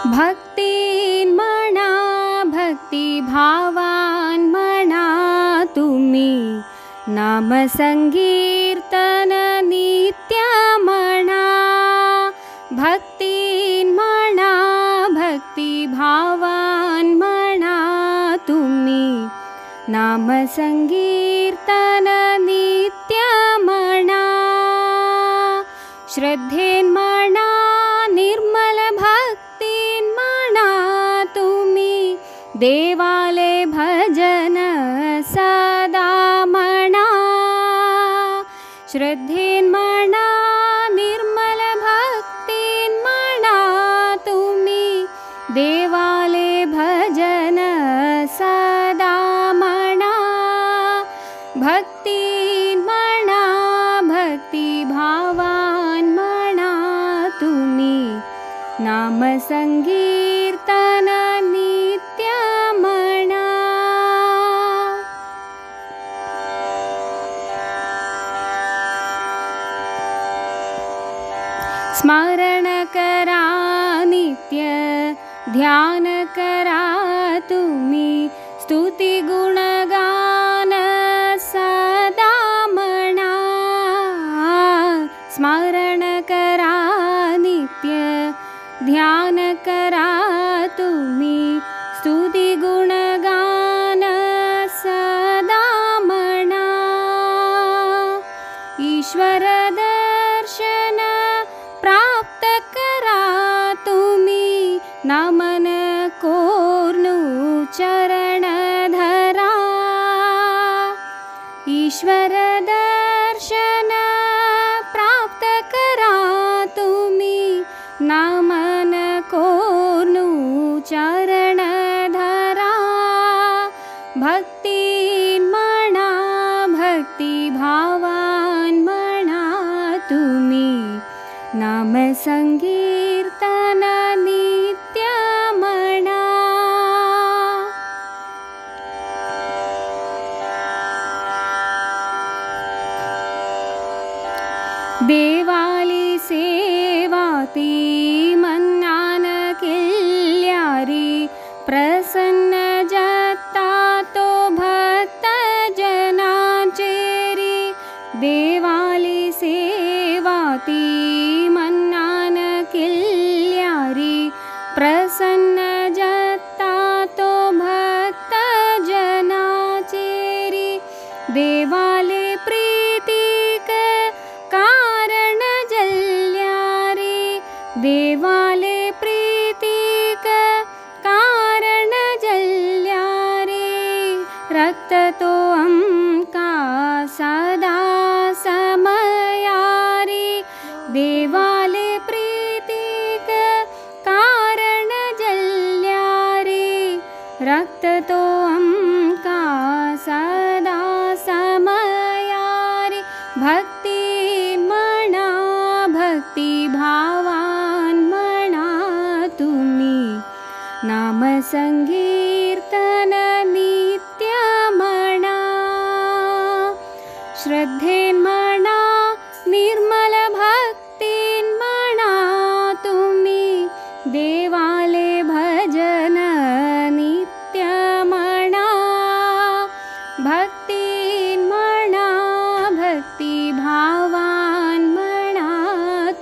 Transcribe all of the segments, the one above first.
भक्तीन म्हणा भक्तिभावान म्हणा तुम्ही, नाम संकीर्तन नित्य म्हणा। भक्तीन म्हणा भक्तिभावान म्हणा तुम्ही, नाम संकीर्तन नित्य म्हणा। श्रद्धेन म्हणा निर्मल भक्तीन म्हणा तुम्ही, देवाले भजन सदा म्हणा। श्रद्धेन म्हणा निर्मल भक्तीन म्हणा तुम्ही, देवाले भजन सदा म्हणा। भक्तीन म्हणा भक्तिभावान म्हणा तुम्ही, नाम संकीर्तन नित्य म्हणा। स्मरण करा नित्य ध्यान करा तुम्ही, स्तुती गुणगान सदा म्हणा। स्मरण करा नित्य ध्यान करा तुम्ही, स्तुती गुणगान सदा म्हणा। ईश्वर दर्शन प्राप्त करा तुम्ही, नामन कोर्नु चरण धरा। ईश्वर दर्शन प्राप्त करा तुम्ही, नामन कोर्नु चरण धरा। भक्तीन म्हणा भक्तिभावान म्हणा तुम्ही, नाम संकीर्तन नित्य म्हणा। देवाली सेवा ती मन्नान केल्यारी, प्रसन्न जत्ता तो भक्त जनाचेरी। देवाली सेवा ती मन्नान केल्यारी, प्रसन्न जत्ता तो भक्त जनाचेरी। देवाले प्रीतिक कारण जल्यारी, देवाले प्रीतिक कारण जल्यारी। रक्त तो आमका सदा समयारी, देवाले प्रीतिक कारण जल्यारी। रक्त तो आमका सदा समयारी। भक्तीन म्हणा भक्तिभावान म्हणा तुम्ही, नाम संकीर्तन नित्य म्हणा। श्रद्धेन म्हणा निर्मल भक्तीन म्हणा तुम्ही, देवाले भजन नित्य म्हणा। भक्तीन म्हणा भक्तिभावान म्हणा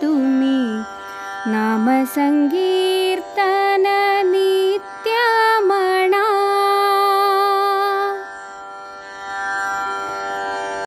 तुम्ही, नाम संकीर्तन